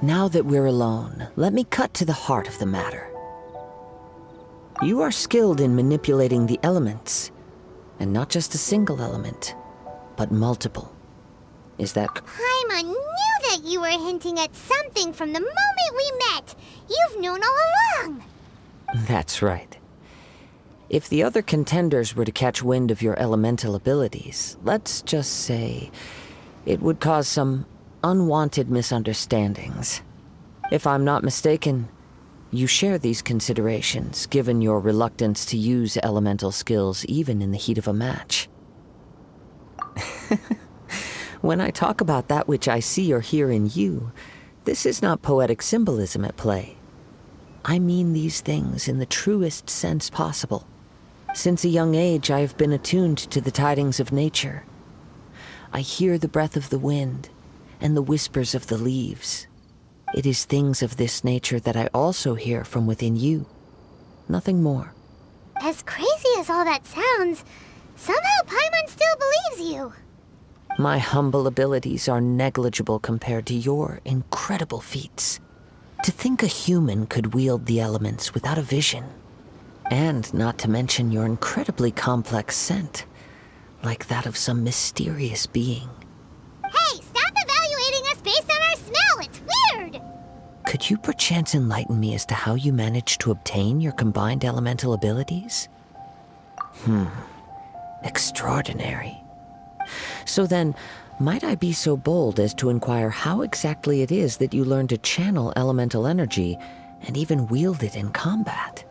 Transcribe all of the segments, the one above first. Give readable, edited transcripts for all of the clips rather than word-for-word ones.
Now that we're alone, let me cut to the heart of the matter. You are skilled in manipulating the elements, and not just a single element, but multiple. Is that... Paimon knew that you were hinting at something from the moment we met. You've known all along. That's right. If the other contenders were to catch wind of your elemental abilities, let's just say it would cause some unwanted misunderstandings. If I'm not mistaken, you share these considerations, given your reluctance to use elemental skills even in the heat of a match. When I talk about that which I see or hear in you, this is not poetic symbolism at play. I mean these things in the truest sense possible. Since a young age, I have been attuned to the tidings of nature. I hear the breath of the wind and the whispers of the leaves. It is things of this nature that I also hear from within you. Nothing more. As crazy as all that sounds, somehow Paimon still believes you. My humble abilities are negligible compared to your incredible feats. To think a human could wield the elements without a vision. And not to mention your incredibly complex scent, like that of some mysterious being. Hey, stop evaluating us based on our smell! It's weird! Could you perchance enlighten me as to how you managed to obtain your combined elemental abilities? Extraordinary. So then, might I be so bold as to inquire how exactly it is that you learned to channel elemental energy and even wield it in combat?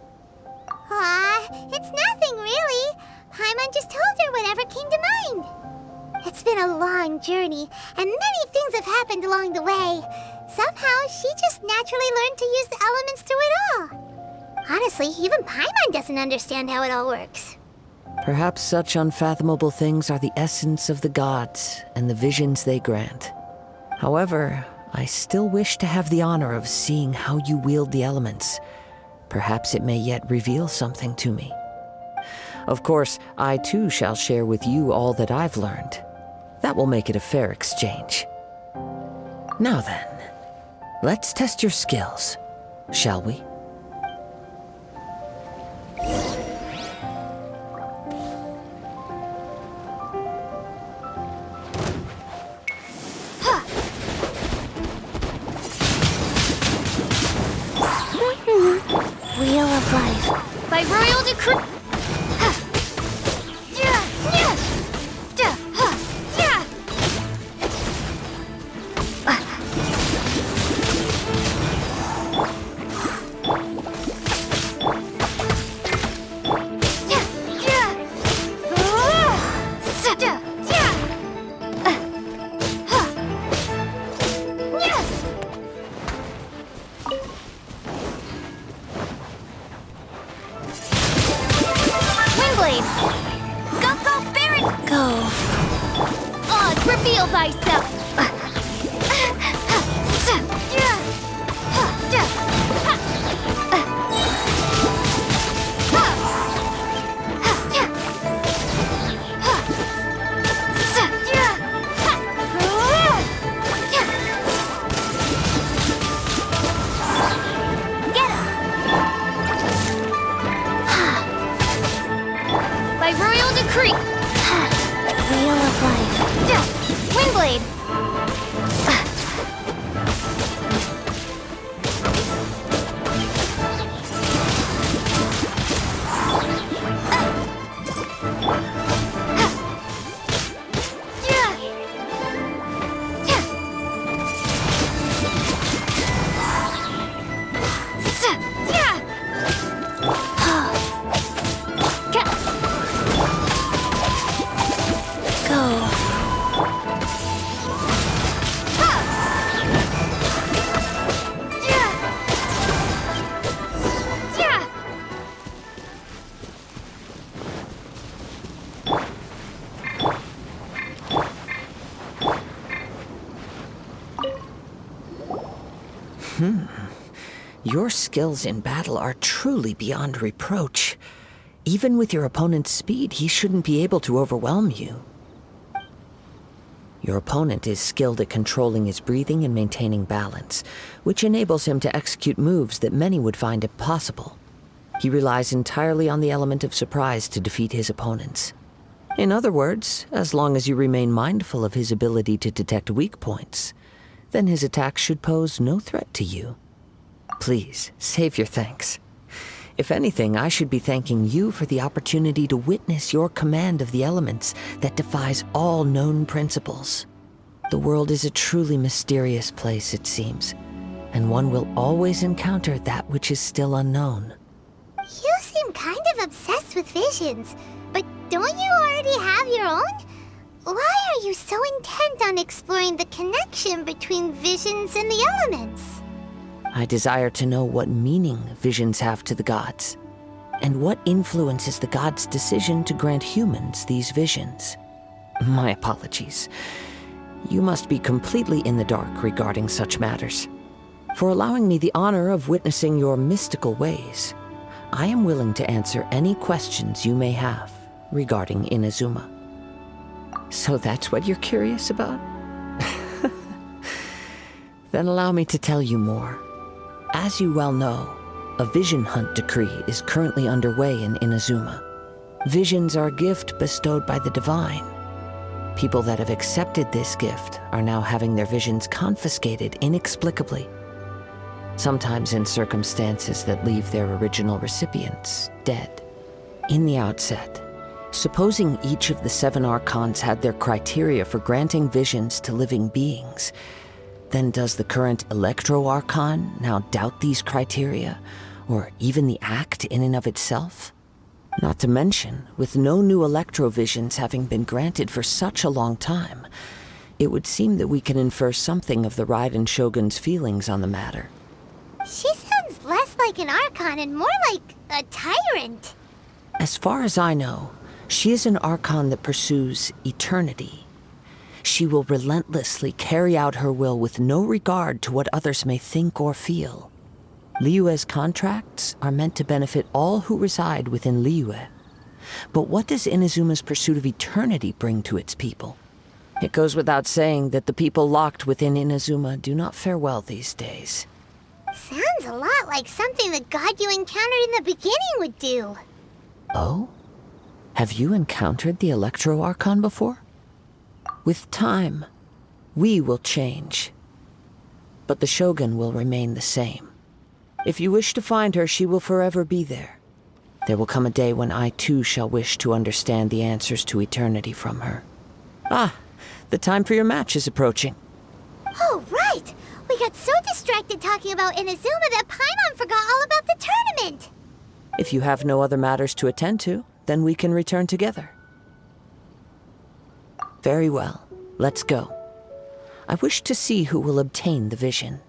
It's nothing really. Paimon just told her whatever came to mind. It's been a long journey, and many things have happened along the way. Somehow, she just naturally learned to use the elements through it all. Honestly, even Paimon doesn't understand how it all works. Perhaps such unfathomable things are the essence of the gods and the visions they grant. However, I still wish to have the honor of seeing how you wield the elements. Perhaps it may yet reveal something to me. Of course, I too shall share with you all that I've learned. That will make it a fair exchange. Now then, let's test your skills, shall we? Wheel of Life. By royal decree. Reveal thyself! By royal decree! Wheel of Life. Windblade! Your skills in battle are truly beyond reproach. Even with your opponent's speed, he shouldn't be able to overwhelm you. Your opponent is skilled at controlling his breathing and maintaining balance, which enables him to execute moves that many would find impossible. He relies entirely on the element of surprise to defeat his opponents. In other words, as long as you remain mindful of his ability to detect weak points, then his attacks should pose no threat to you. Please, save your thanks. If anything, I should be thanking you for the opportunity to witness your command of the elements that defies all known principles. The world is a truly mysterious place, it seems, and one will always encounter that which is still unknown. You seem kind of obsessed with visions, but don't you already have your own? Why are you so intent on exploring the connection between visions and the elements? I desire to know what meaning visions have to the gods, and what influences the gods' decision to grant humans these visions. My apologies. You must be completely in the dark regarding such matters. For allowing me the honor of witnessing your mystical ways, I am willing to answer any questions you may have regarding Inazuma. So that's what you're curious about? Then allow me to tell you more. As you well know, a vision hunt decree is currently underway in Inazuma. Visions are a gift bestowed by the divine. People that have accepted this gift are now having their visions confiscated inexplicably, sometimes in circumstances that leave their original recipients dead. In the outset, supposing each of the 7 archons had their criteria for granting visions to living beings, then does the current Electro-Archon now doubt these criteria, or even the act in and of itself? Not to mention, with no new Electro-Visions having been granted for such a long time, it would seem that we can infer something of the Raiden Shogun's feelings on the matter. She sounds less like an Archon and more like a tyrant. As far as I know, she is an Archon that pursues eternity. She will relentlessly carry out her will with no regard to what others may think or feel. Liyue's contracts are meant to benefit all who reside within Liyue. But what does Inazuma's pursuit of eternity bring to its people? It goes without saying that the people locked within Inazuma do not fare well these days. Sounds a lot like something the god you encountered in the beginning would do. Oh? Have you encountered the Electro-Archon before? With time, we will change. But the Shogun will remain the same. If you wish to find her, she will forever be there. There will come a day when I too shall wish to understand the answers to eternity from her. Ah, the time for your match is approaching. Oh, right! We got so distracted talking about Inazuma that Paimon forgot all about the tournament! If you have no other matters to attend to, then we can return together. Very well, let's go. I wish to see who will obtain the vision.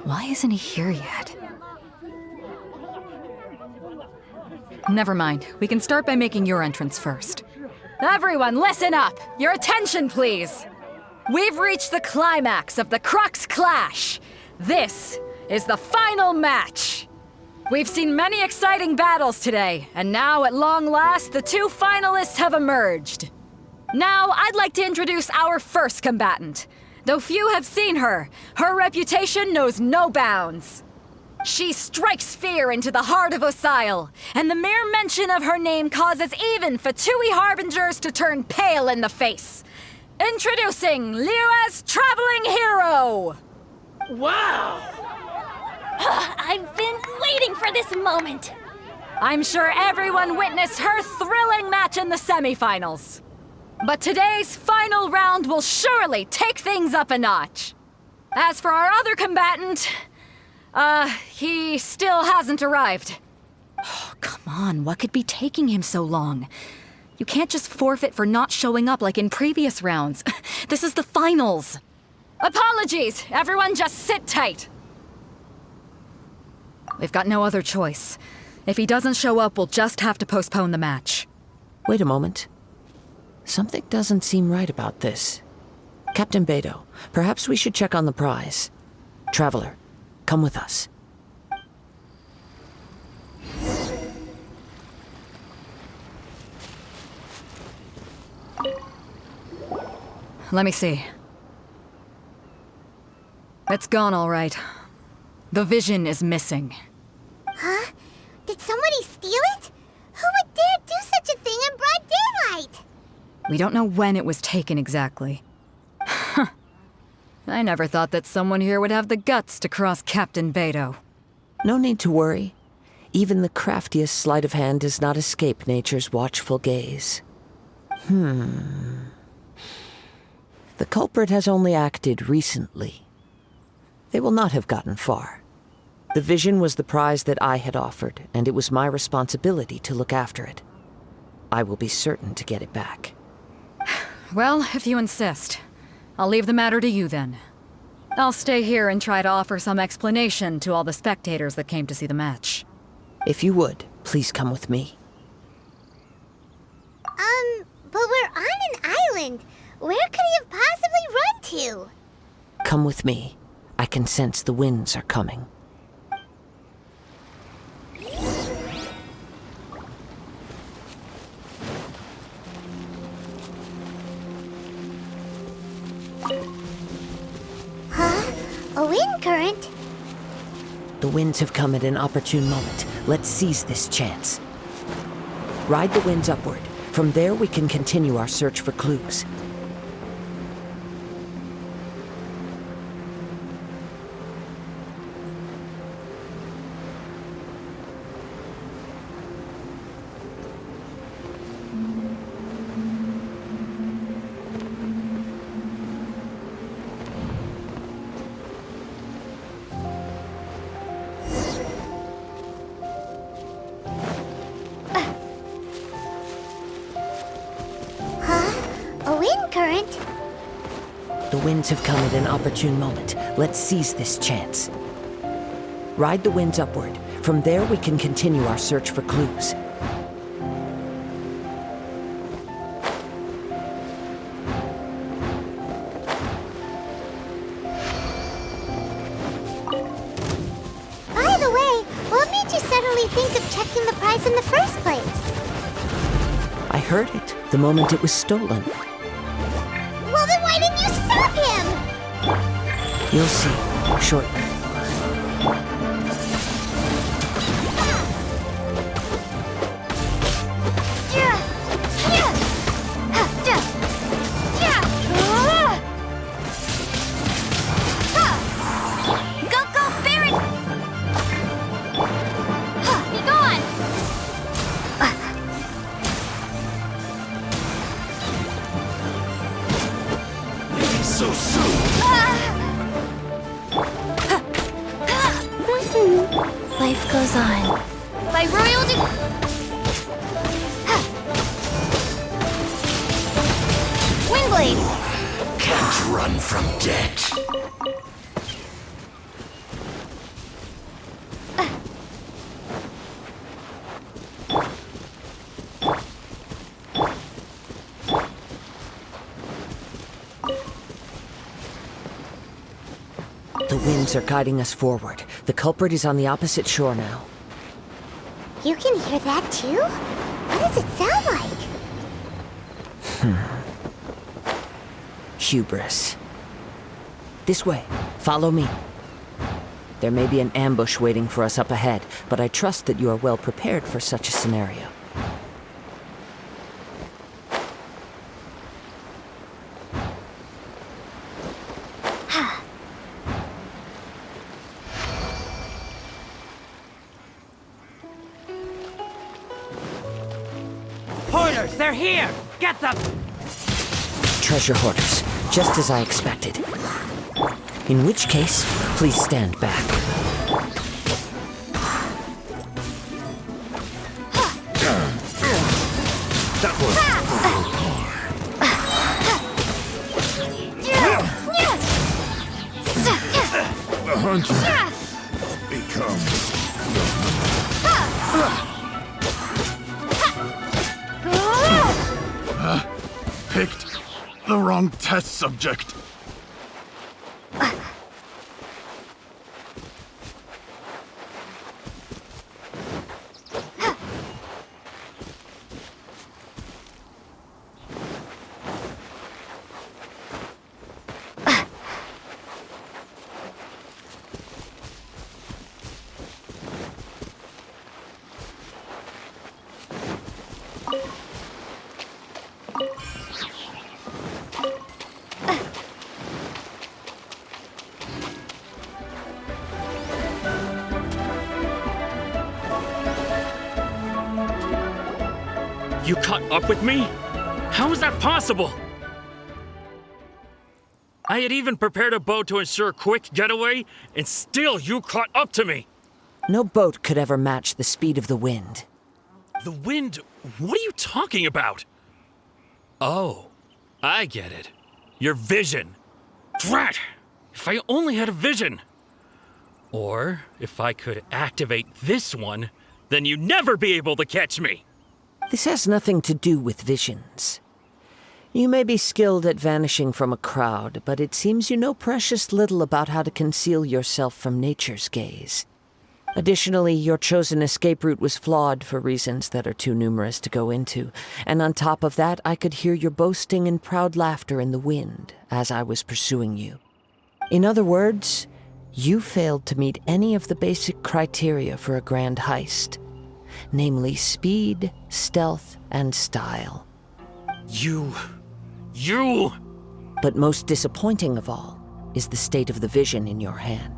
Why isn't he here yet? Never mind. We can start by making your entrance first. Everyone, listen up! Your attention, please! We've reached the climax of the Crux Clash. This is the final match. We've seen many exciting battles today, and now at long last, the 2 finalists have emerged. Now, I'd like to introduce our first combatant. Though few have seen her, her reputation knows no bounds. She strikes fear into the heart of Osile, and the mere mention of her name causes even Fatui Harbingers to turn pale in the face. Introducing Liyue's traveling hero! Wow! I've been waiting for this moment! I'm sure everyone witnessed her thrilling match in the semifinals. But today's final round will surely take things up a notch. As for our other combatant, he still hasn't arrived. Oh, come on, what could be taking him so long? You can't just forfeit for not showing up like in previous rounds. This is the finals. Apologies, everyone just sit tight. We've got no other choice. If he doesn't show up, we'll just have to postpone the match. Wait a moment. Something doesn't seem right about this. Captain Beidou, perhaps we should check on the prize. Traveler, come with us. Let me see. It's gone all right. The vision is missing. Huh? Did somebody steal it? Who would dare do such a thing in broad daylight? We don't know when it was taken exactly. I never thought that someone here would have the guts to cross Captain Beto. No need to worry. Even the craftiest sleight of hand does not escape nature's watchful gaze. The culprit has only acted recently. They will not have gotten far. The vision was the prize that I had offered, and it was my responsibility to look after it. I will be certain to get it back. Well, if you insist. I'll leave the matter to you then. I'll stay here and try to offer some explanation to all the spectators that came to see the match. If you would, please come with me. But we're on an island. Where could he have possibly run to? Come with me. I can sense the winds are coming. A wind current? The winds have come at an opportune moment. Let's seize this chance. Ride the winds upward. From there, we can continue our search for clues. A wind current? The winds have come at an opportune moment. Let's seize this chance. Ride the winds upward. From there, we can continue our search for clues. By the way, what made you suddenly think of checking the prize in the first place? I heard it the moment it was stolen. Well, then why didn't you stop him? You'll see shortly. So soon. Life goes on. By royal Windblade! Can't run from death. The winds are guiding us forward. The culprit is on the opposite shore now. You can hear that too? What does it sound like? Hubris. This way. Follow me. There may be an ambush waiting for us up ahead, but I trust that you are well prepared for such a scenario. Hoarders, they're here! Get them! Treasure hoarders, just as I expected. In which case, please stand back. That was the hunter becomes picked the wrong test subject. You caught up with me? How is that possible? I had even prepared a boat to ensure a quick getaway, and still you caught up to me! No boat could ever match the speed of the wind. The wind? What are you talking about? Oh, I get it. Your vision. Drat! If I only had a vision! Or, if I could activate this one, then you'd never be able to catch me! This has nothing to do with visions. You may be skilled at vanishing from a crowd, but it seems you know precious little about how to conceal yourself from nature's gaze. Additionally, your chosen escape route was flawed for reasons that are too numerous to go into, and on top of that, I could hear your boasting and proud laughter in the wind as I was pursuing you. In other words, you failed to meet any of the basic criteria for a grand heist, namely speed, stealth, and style. You... But most disappointing of all is the state of the vision in your hand.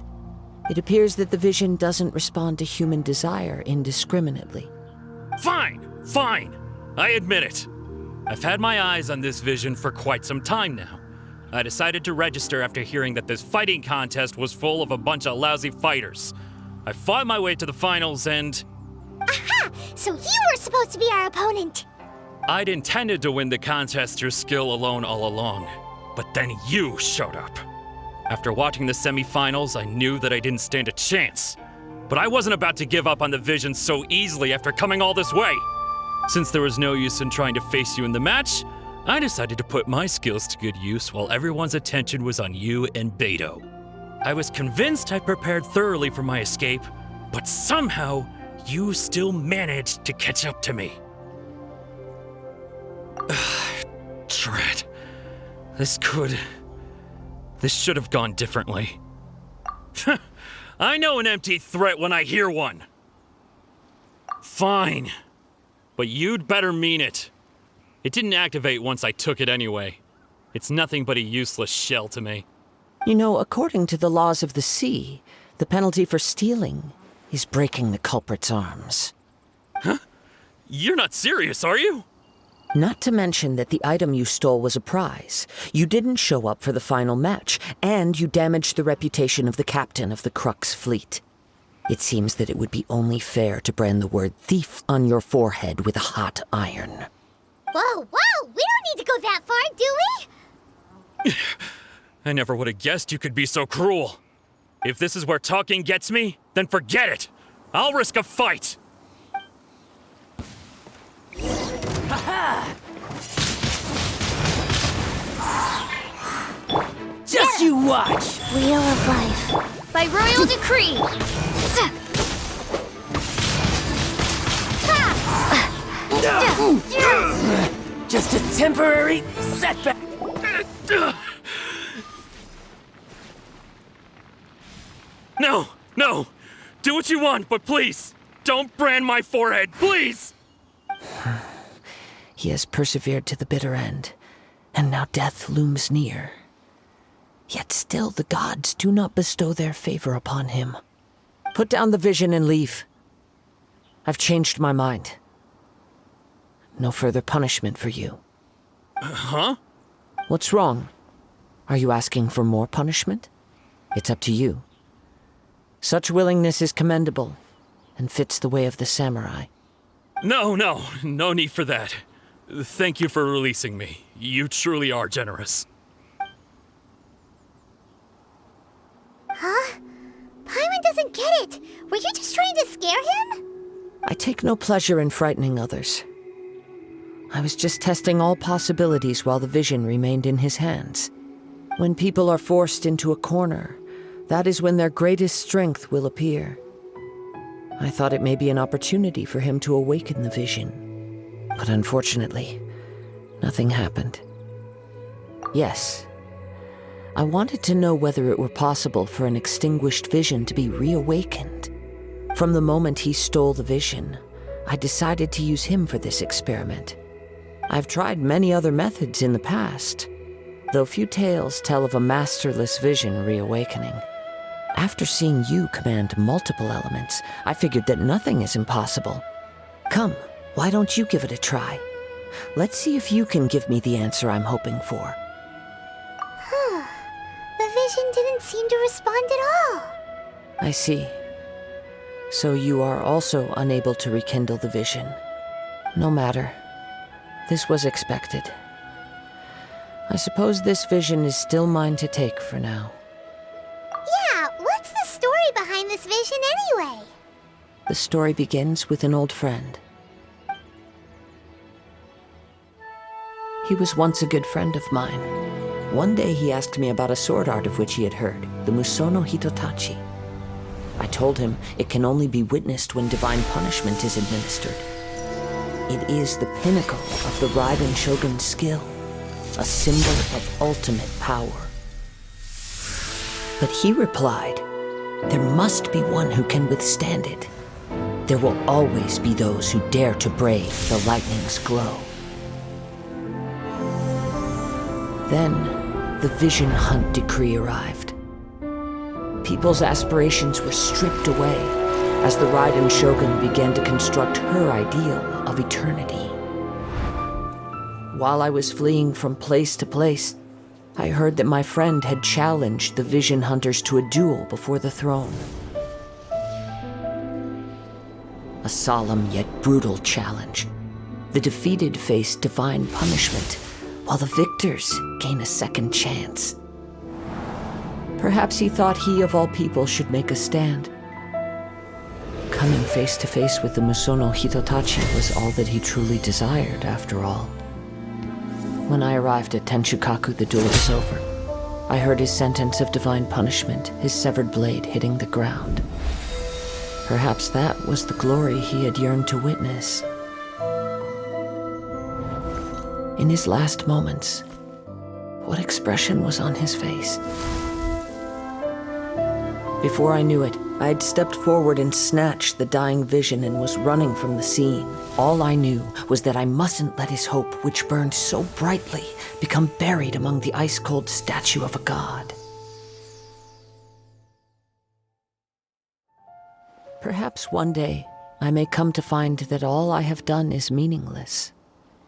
It appears that the vision doesn't respond to human desire indiscriminately. Fine. I admit it. I've had my eyes on this vision for quite some time now. I decided to register after hearing that this fighting contest was full of a bunch of lousy fighters. I fought my way to the finals and... Aha! So you were supposed to be our opponent! I'd intended to win the contest through skill alone all along, but then you showed up. After watching the semifinals, I knew that I didn't stand a chance. But I wasn't about to give up on the vision so easily after coming all this way. Since there was no use in trying to face you in the match, I decided to put my skills to good use while everyone's attention was on you and Beto. I was convinced I prepared thoroughly for my escape, but somehow you still managed to catch up to me. Drat. This should have gone differently. I know an empty threat when I hear one. Fine. But you'd better mean it. It didn't activate once I took it anyway. It's nothing but a useless shell to me. You know, according to the laws of the sea, the penalty for stealing is breaking the culprit's arms. Huh? You're not serious, are you? Not to mention that the item you stole was a prize. You didn't show up for the final match, and you damaged the reputation of the captain of the Crux fleet. It seems that it would be only fair to brand the word thief on your forehead with a hot iron. Whoa! We don't need to go that far, do we? I never would have guessed you could be so cruel. If this is where talking gets me, then forget it. I'll risk a fight. Just you watch! Wheel of Life. By royal decree. Just a temporary setback. No! Do what you want, but please, don't brand my forehead, please! He has persevered to the bitter end, and now death looms near. Yet still the gods do not bestow their favor upon him. Put down the vision and leave. I've changed my mind. No further punishment for you. Huh? What's wrong? Are you asking for more punishment? It's up to you. Such willingness is commendable, and fits the way of the samurai. No need for that. Thank you for releasing me. You truly are generous. Huh? Paimon doesn't get it. Were you just trying to scare him? I take no pleasure in frightening others. I was just testing all possibilities while the vision remained in his hands. When people are forced into a corner, that is when their greatest strength will appear. I thought it may be an opportunity for him to awaken the vision. But unfortunately, nothing happened. Yes, I wanted to know whether it were possible for an extinguished vision to be reawakened. From the moment he stole the vision, I decided to use him for this experiment. I've tried many other methods in the past, though few tales tell of a masterless vision reawakening. After seeing you command multiple elements, I figured that nothing is impossible. Come, why don't you give it a try? Let's see if you can give me the answer I'm hoping for. The vision didn't seem to respond at all. I see. So you are also unable to rekindle the vision. No matter. This was expected. I suppose this vision is still mine to take for now. Yeah, what's the story behind this vision anyway? The story begins with an old friend. He was once a good friend of mine. One day he asked me about a sword art of which he had heard, the Musono Hitotachi. I told him it can only be witnessed when divine punishment is administered. It is the pinnacle of the Raiden Shogun's skill, a symbol of ultimate power. But he replied, there must be one who can withstand it. There will always be those who dare to brave the lightning's glow. Then, the Vision Hunt decree arrived. People's aspirations were stripped away as the Raiden Shogun began to construct her ideal of eternity. While I was fleeing from place to place, I heard that my friend had challenged the Vision Hunters to a duel before the throne. A solemn yet brutal challenge. The defeated face divine punishment, while the victors gain a second chance. Perhaps he thought he of all people should make a stand. Coming face to face with the Musono Hitotachi was all that he truly desired, after all. When I arrived at Tenshukaku, the duel was over. I heard his sentence of divine punishment, his severed blade hitting the ground. Perhaps that was the glory he had yearned to witness. In his last moments, what expression was on his face? Before I knew it, I had stepped forward and snatched the dying vision and was running from the scene. All I knew was that I mustn't let his hope, which burned so brightly, become buried among the ice-cold statue of a god. Perhaps one day, I may come to find that all I have done is meaningless.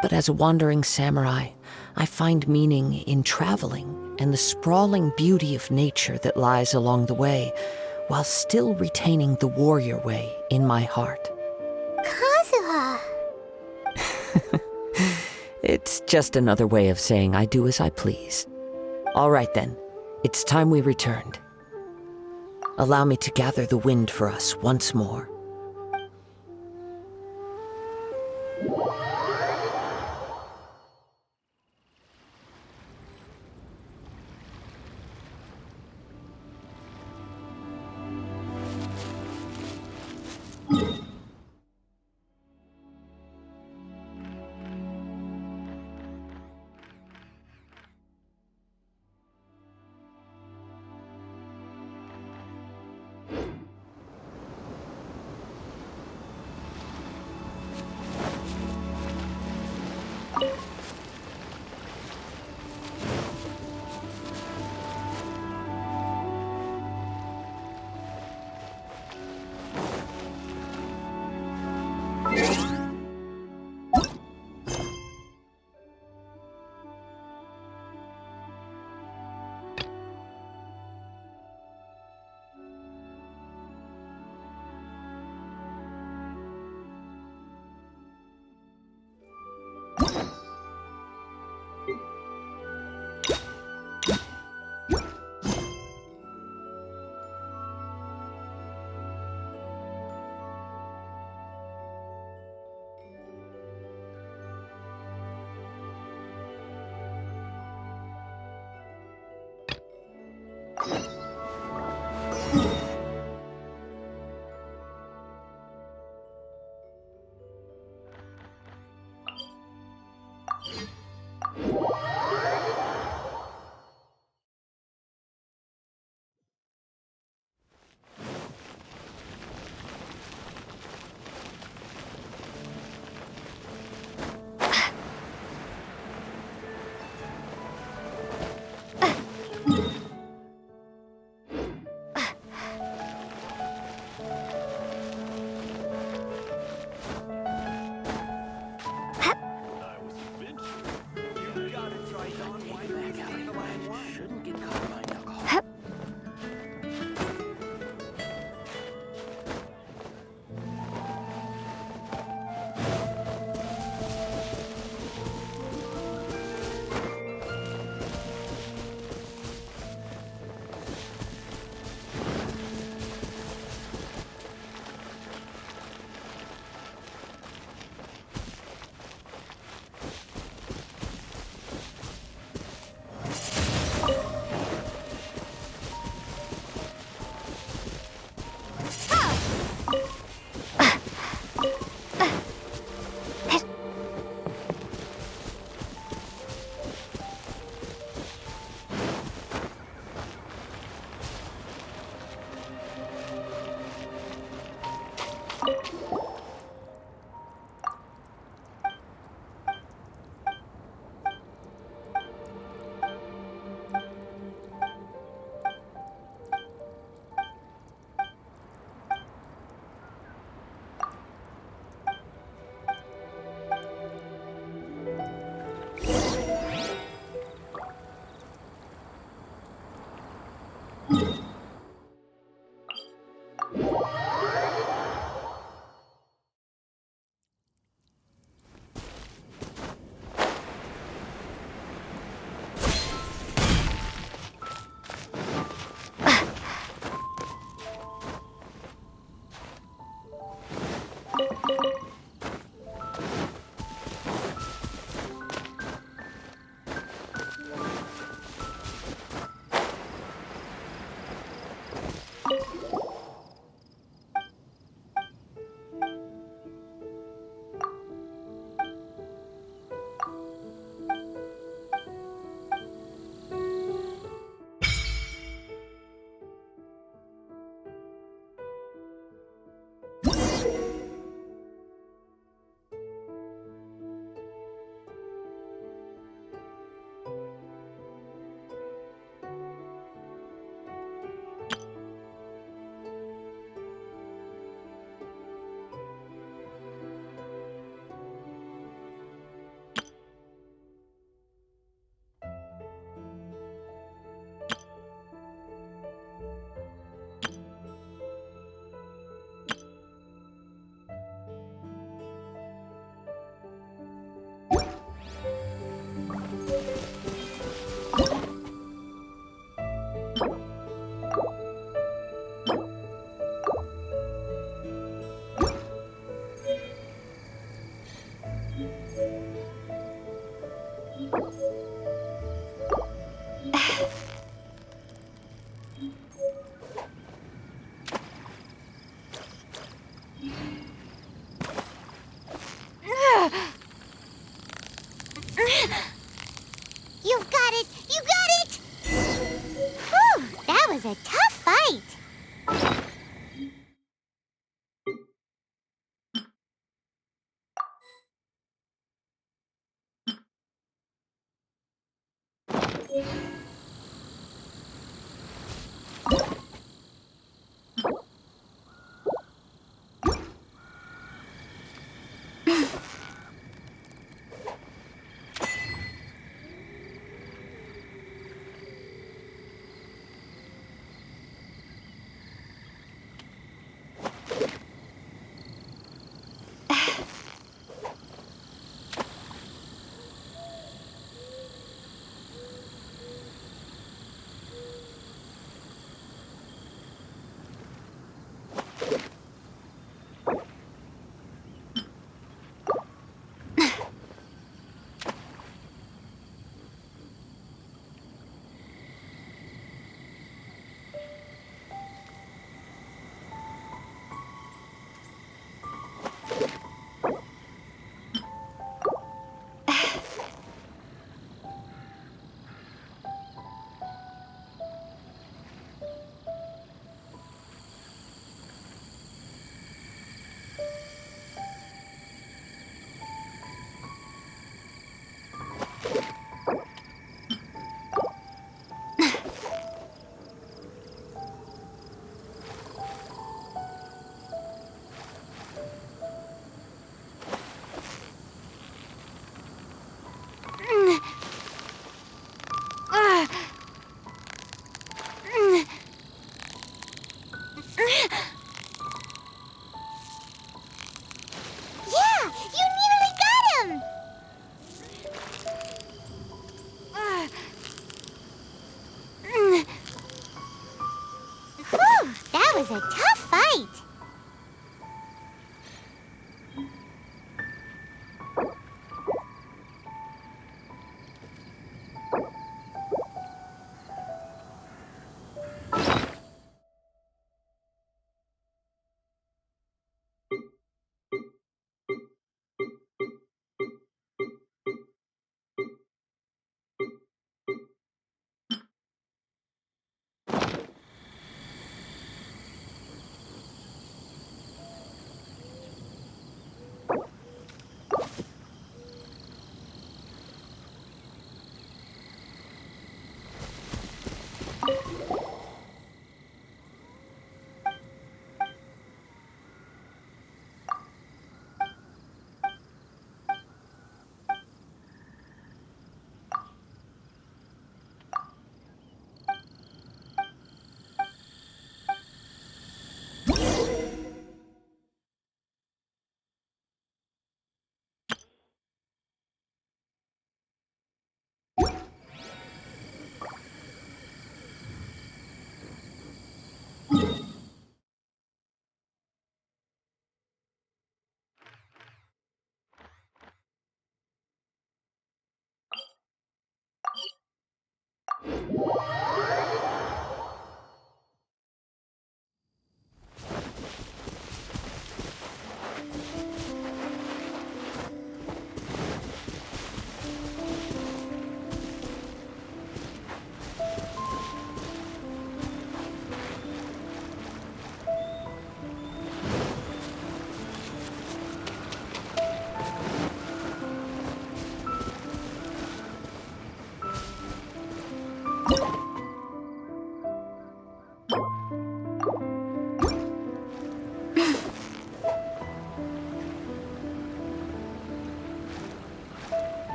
But as a wandering samurai, I find meaning in traveling and the sprawling beauty of nature that lies along the way, while still retaining the warrior way in my heart. Kazuha! It's just another way of saying I do as I please. All right then, it's time we returned. Allow me to gather the wind for us once more. Shouldn't get caught behind alcohol. You've got it! You got it! Whew, that was a tough fight. That was a tough fight.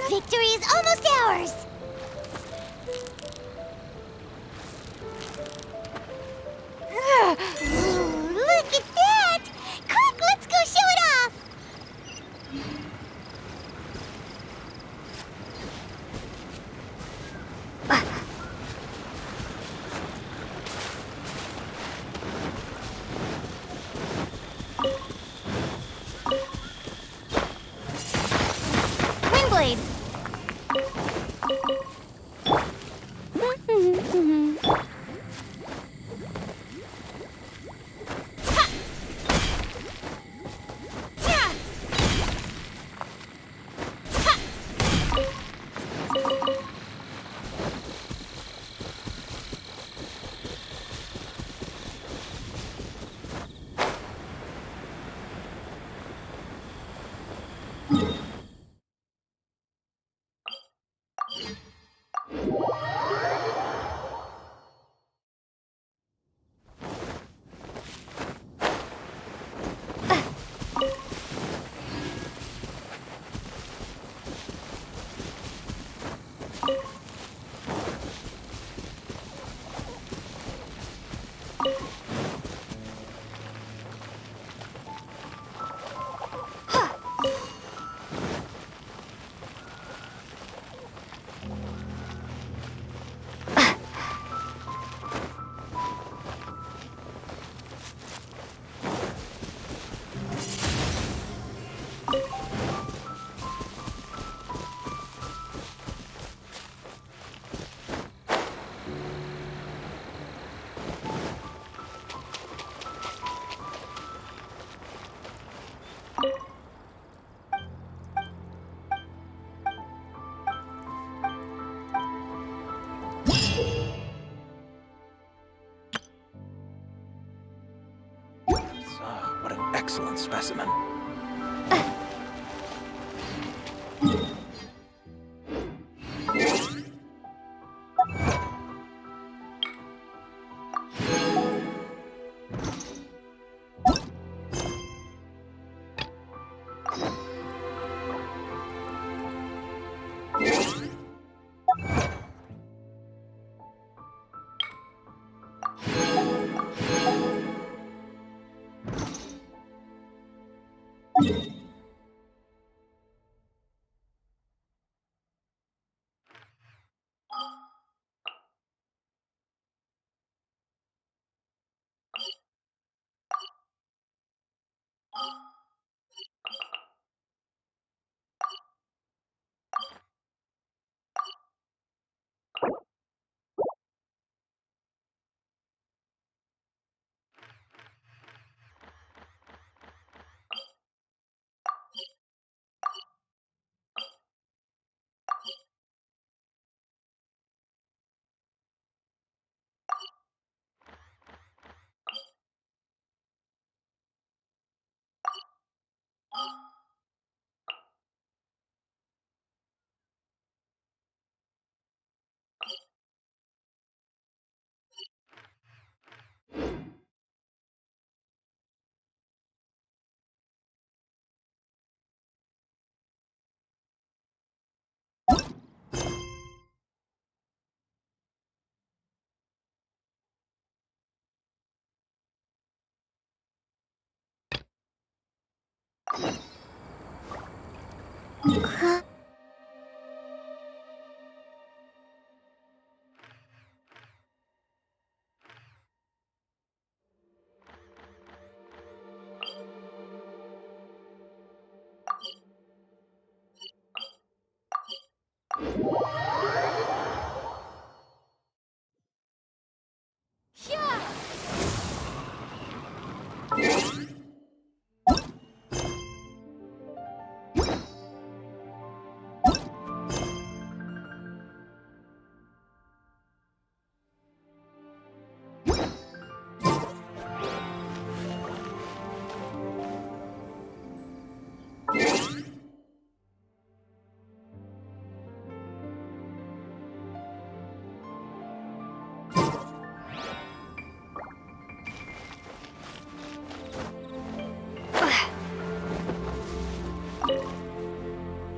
Victory is almost ours! Ooh, look at that! Quick, let's go show it off! Windblade! What an excellent specimen.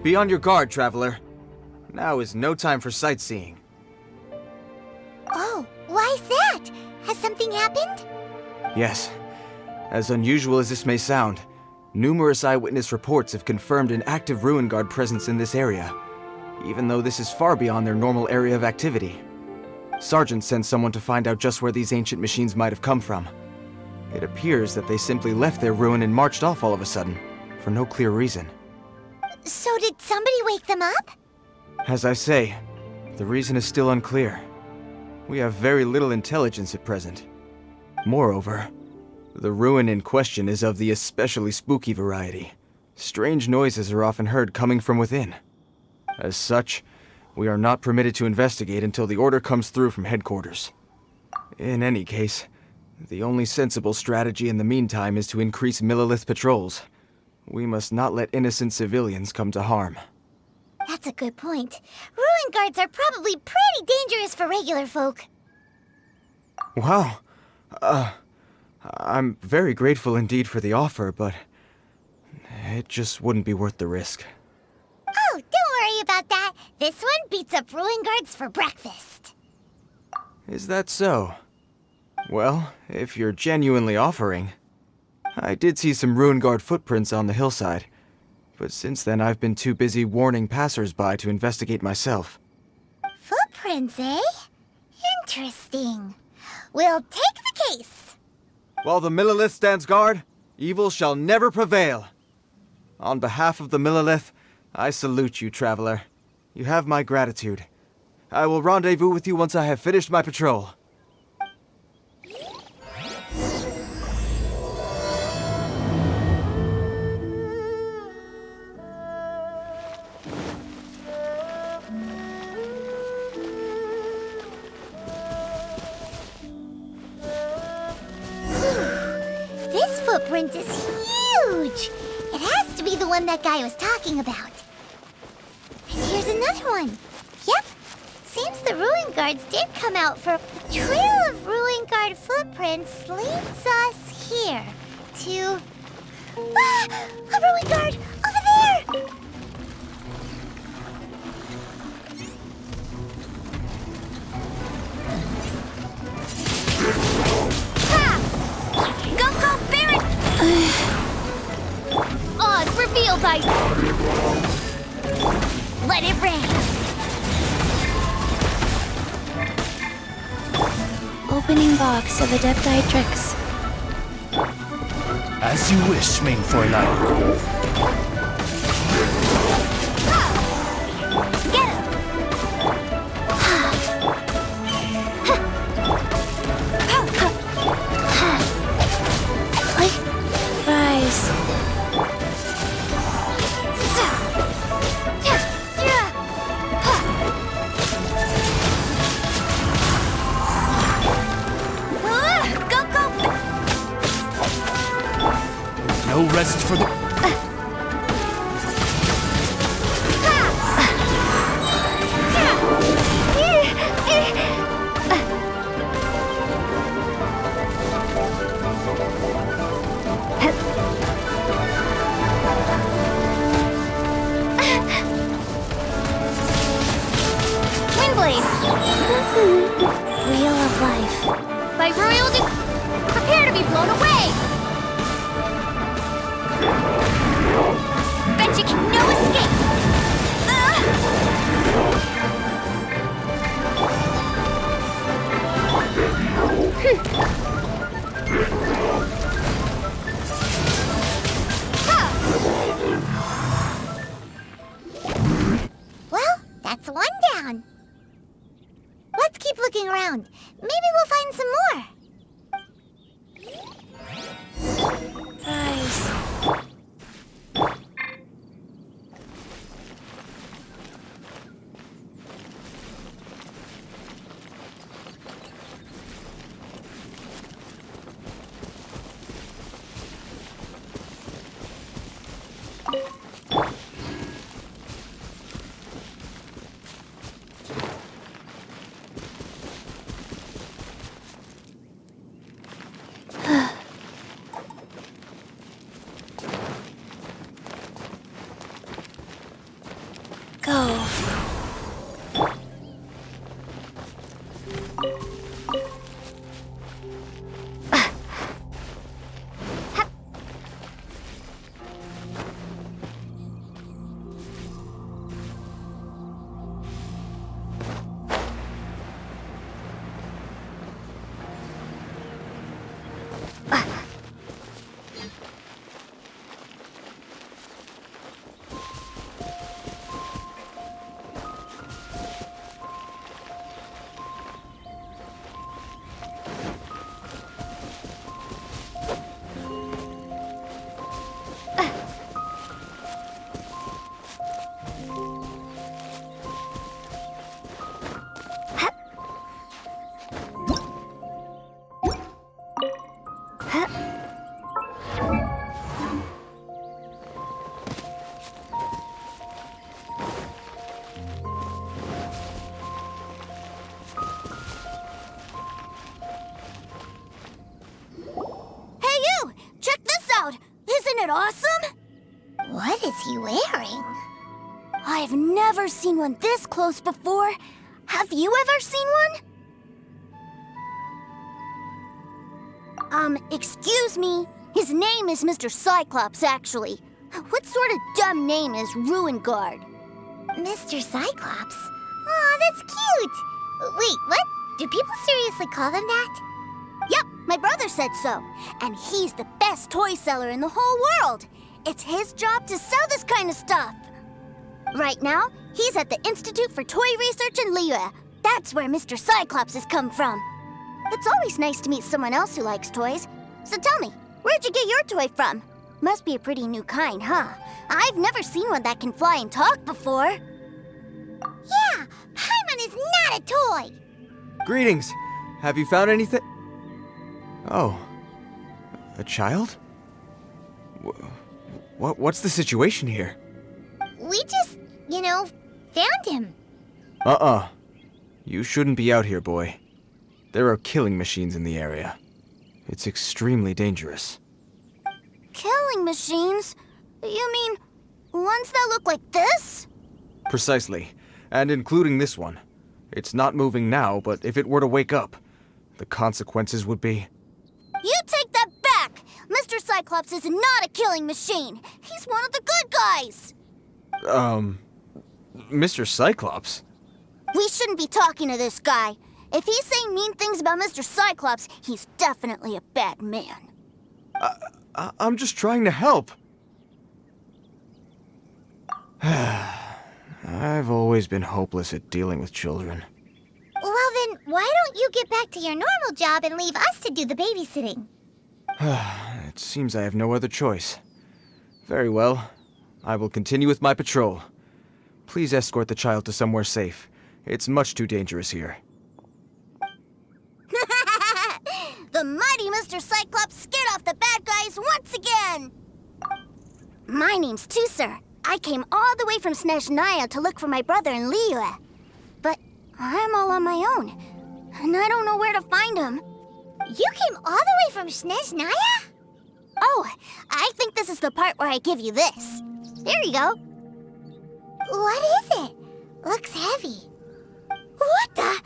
Be on your guard, traveler. Now is no time for sightseeing. Oh, why's that? Has something happened? Yes. As unusual as this may sound, numerous eyewitness reports have confirmed an active Ruin Guard presence in this area, even though this is far beyond their normal area of activity. Sergeant sent someone to find out just where these ancient machines might have come from. It appears that they simply left their ruin and marched off all of a sudden, for no clear reason. So did somebody wake them up? As I say, the reason is still unclear. We have very little intelligence at present. Moreover, the ruin in question is of the especially spooky variety. Strange noises are often heard coming from within. As such, we are not permitted to investigate until the order comes through from headquarters. In any case, the only sensible strategy in the meantime is to increase Millilith patrols. We must not let innocent civilians come to harm. That's a good point. Ruin guards are probably pretty dangerous for regular folk. Wow. I'm very grateful indeed for the offer, but it just wouldn't be worth the risk. Oh, don't worry about that. This one beats up ruin guards for breakfast. Is that so? Well, if you're genuinely offering... I did see some Ruin Guard footprints on the hillside, but since then I've been too busy warning passers-by to investigate myself. Footprints, eh? Interesting. We'll take the case. While the Millilith stands guard, evil shall never prevail. On behalf of the Millilith, I salute you, traveler. You have my gratitude. I will rendezvous with you once I have finished my patrol. This footprint is huge. It has to be the one that guy was talking about. And here's another one. Yep. Seems the Ruin Guards did come out for... The trail of Ruin Guard footprints leads us here to... Ah! A Ruin Guard! Over there! Ah! Go, Barret! Aw, opening box of Adepti tricks. As you wish, main Fräulein. Get him! Rise. Go, go! No rest for the... Windblade! Wheel of Life. By Royal Prepare to be blown away! Bet you can no escape! Well, that's one down. Let's keep looking around. Maybe we'll find some more. Rise. Go. Isn't it awesome? What is he wearing? I've never seen one this close before. Have you ever seen one? Excuse me. His name is Mr. Cyclops, actually. What sort of dumb name is Ruin Guard? Mr. Cyclops? Aw, that's cute! Wait, what? Do people seriously call them that? Yep, my brother said so. And he's the best toy seller in the whole world. It's his job to sell this kind of stuff. Right now, he's at the Institute for Toy Research in Liyue. That's where Mr. Cyclops has come from. It's always nice to meet someone else who likes toys. So tell me, where'd you get your toy from? Must be a pretty new kind, huh? I've never seen one that can fly and talk before. Yeah, Paimon is not a toy! Greetings! Have you found anything? Oh. A child? What's the situation here? We just, found him. You shouldn't be out here, boy. There are killing machines in the area. It's extremely dangerous. Killing machines? You mean ones that look like this? Precisely. And including this one. It's not moving now, but if it were to wake up, the consequences would be... You take that back! Mr. Cyclops is not a killing machine. He's one of the good guys. Mr. Cyclops? We shouldn't be talking to this guy. If he's saying mean things about Mr. Cyclops, he's definitely a bad man. I'm just trying to help. I've always been hopeless at dealing with children. Well then, why don't you get back to your normal job and leave us to do the babysitting? It seems I have no other choice. Very well. I will continue with my patrol. Please escort the child to somewhere safe. It's much too dangerous here. The mighty Mr. Cyclops scared off the bad guys once again! My name's Tusser. I came all the way from Snezhnaya to look for my brother in Liyue. But I'm all on my own, and I don't know where to find him. You came all the way from Snezhnaya? Oh, I think this is the part where I give you this. There you go. What is it? Looks heavy. What the?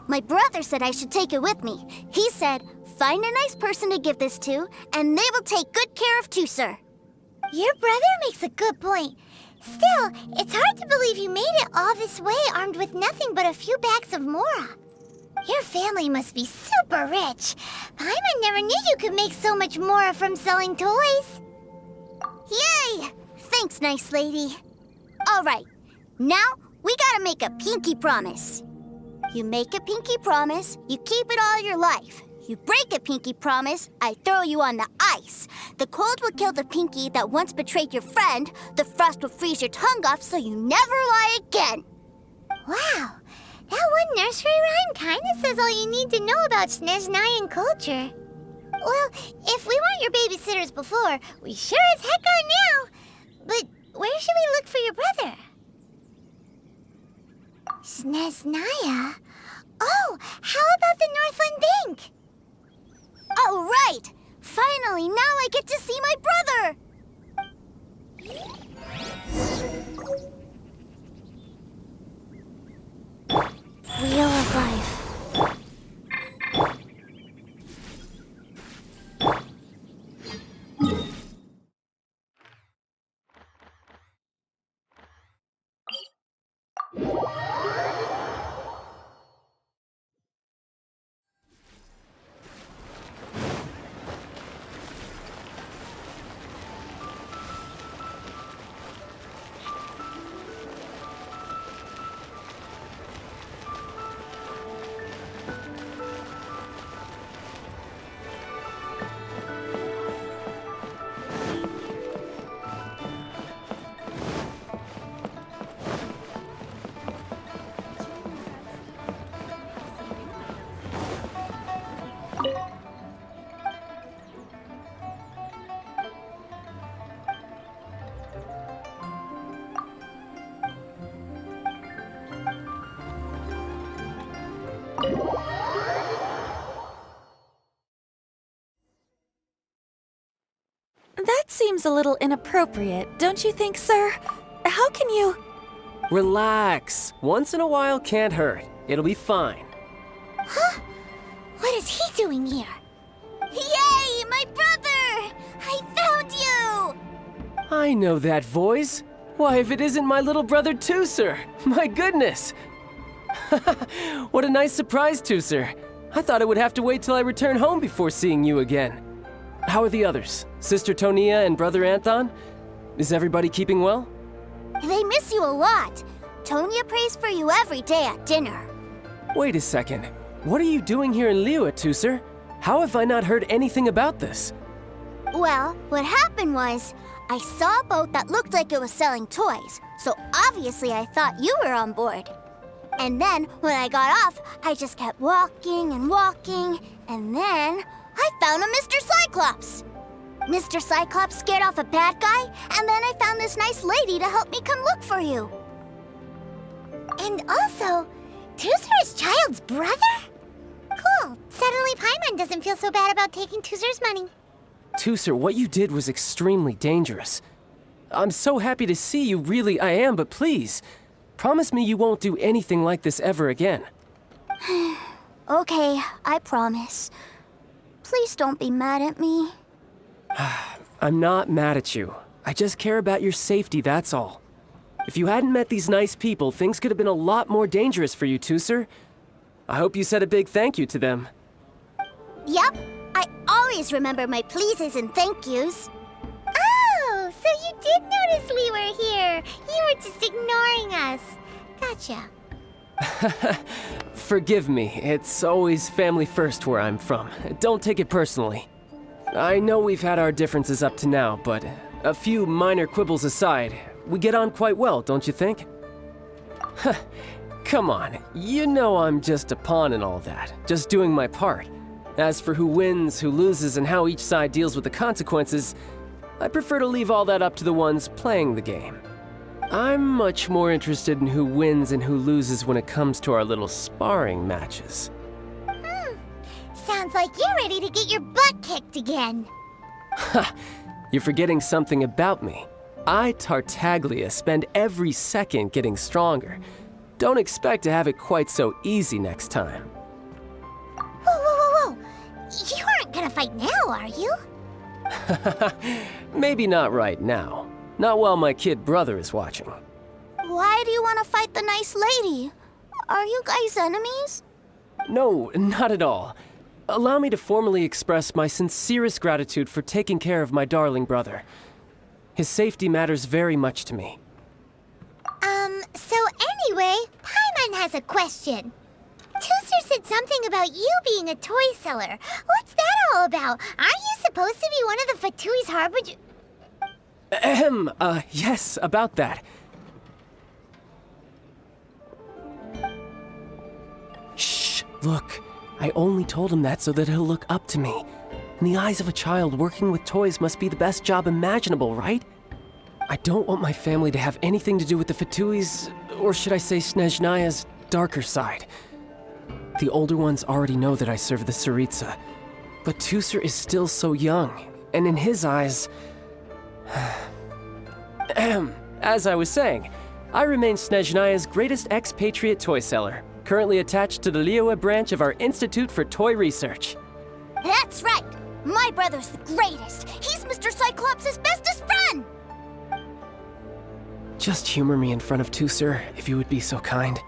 My brother said I should take it with me. He said, find a nice person to give this to, and they will take good care of Tusser. Your brother makes a good point. Still, it's hard to believe you made it all this way armed with nothing but a few bags of Mora. Your family must be super rich. Paimon never knew you could make so much Mora from selling toys. Yay! Thanks, nice lady. All right, now we gotta make a pinky promise. You make a pinky promise, you keep it all your life. You break a pinky promise, I throw you on the ice. The cold will kill the pinky that once betrayed your friend. The frost will freeze your tongue off so you never lie again. Wow, that one nursery rhyme kinda says all you need to know about Snezhnayan culture. Well, if we weren't your babysitters before, we sure as heck are now. But where should we look for your brother? Snezhnaya? Oh, how about the Northland Bank? All right! Finally, now I get to see my brother! Wheel of Life. That seems a little inappropriate, don't you think, sir? How can you... Relax. Once in a while can't hurt. It'll be fine. Huh? What is he doing here? Yay, my brother! I found you! I know that voice. Why, if it isn't my little brother Tusser! My goodness! What a nice surprise, Tusser. I thought I would have to wait till I return home before seeing you again. How are the others? Sister Tonia and Brother Anthon? Is everybody keeping well? They miss you a lot. Tonia prays for you every day at dinner. Wait a second. What are you doing here in Liyue, Tusser? How have I not heard anything about this? Well, what happened was, I saw a boat that looked like it was selling toys, so obviously I thought you were on board. And then, when I got off, I just kept walking and walking, and then I found a Mr. Cyclops. Mr. Cyclops scared off a bad guy, and then I found this nice lady to help me come look for you. And also, Tusser is Child's brother? Cool. Suddenly Paimon doesn't feel so bad about taking Tusser's money. Tusser, what you did was extremely dangerous. I'm so happy to see you, really I am, but please, promise me you won't do anything like this ever again. Okay, I promise. Please don't be mad at me. I'm not mad at you. I just care about your safety, that's all. If you hadn't met these nice people, things could have been a lot more dangerous for you two, sir. I hope you said a big thank you to them. Yep, I always remember my pleases and thank yous. Oh, so you did notice we were here. You were just ignoring us. Gotcha. Forgive me, it's always family first where I'm from. Don't take it personally. I know we've had our differences up to now, but a few minor quibbles aside, we get on quite well, don't you think? Come on, you know I'm just a pawn in all that, just doing my part. As for who wins, who loses, and how each side deals with the consequences, I prefer to leave all that up to the ones playing the game. I'm much more interested in who wins and who loses when it comes to our little sparring matches. Sounds like you're ready to get your butt kicked again. Ha! You're forgetting something about me. I, Tartaglia, spend every second getting stronger. Don't expect to have it quite so easy next time. Whoa, whoa, whoa, whoa! You aren't gonna fight now, are you? Maybe not right now. Not while my kid brother is watching. Why do you want to fight the nice lady? Are you guys enemies? No, not at all. Allow me to formally express my sincerest gratitude for taking care of my darling brother. His safety matters very much to me. So anyway, Paimon has a question. Tooster said something about you being a toy seller. What's that all about? Aren't you supposed to be one of the Fatui's harbinger? Yes, about that. Shh, look. I only told him that so that he'll look up to me. In the eyes of a child, working with toys must be the best job imaginable, right? I don't want my family to have anything to do with the Fatui's, or should I say Snezhnaya's, darker side. The older ones already know that I serve the Tsaritsa, but Tooser is still so young, and in his eyes... As I was saying, I remain Snezhnaya's greatest expatriate toy seller, currently attached to the Liyue branch of our Institute for Toy Research. That's right! My brother's the greatest! He's Mr. Cyclops' bestest friend! Just humor me in front of Tooser, if you would be so kind.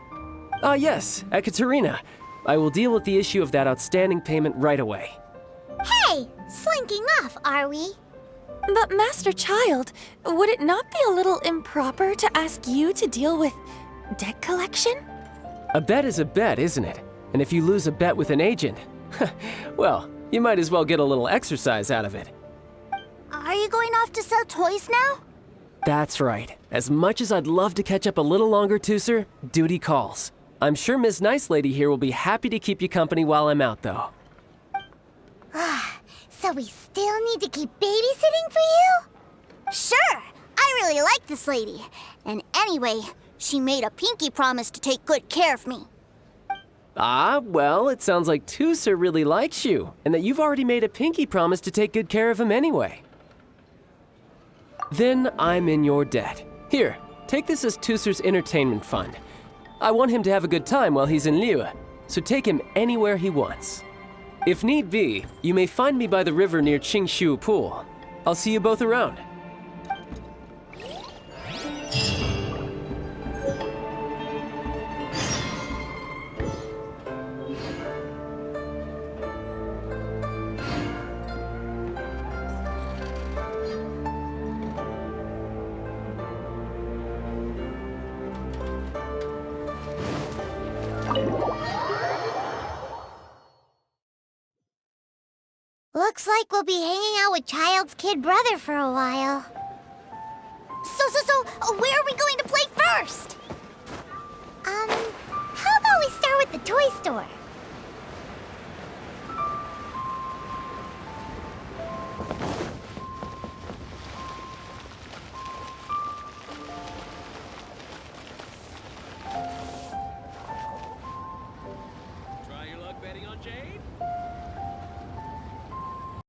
Ah yes, Ekaterina. I will deal with the issue of that outstanding payment right away. Hey, slinking off, are we? But Master Child, would it not be a little improper to ask you to deal with debt collection? A bet is a bet, isn't it? And if you lose a bet with an agent, well, you might as well get a little exercise out of it. Are you going off to sell toys now? That's right. As much as I'd love to catch up a little longer, Tooser, duty calls. I'm sure Miss Nice Lady here will be happy to keep you company while I'm out, though. So we still need to keep babysitting for you? Sure! I really like this lady. And anyway, she made a pinky promise to take good care of me. Ah, well, it sounds like Tooser really likes you, and that you've already made a pinky promise to take good care of him anyway. Then I'm in your debt. Here, take this as Tooser's entertainment fund. I want him to have a good time while he's in Liyue, so take him anywhere he wants. If need be, you may find me by the river near Qingshu Pool. I'll see you both around. Looks like we'll be hanging out with Child's kid brother for a while. So, where are we going to play first? How about we start with the toy store? Try your luck betting on Jade?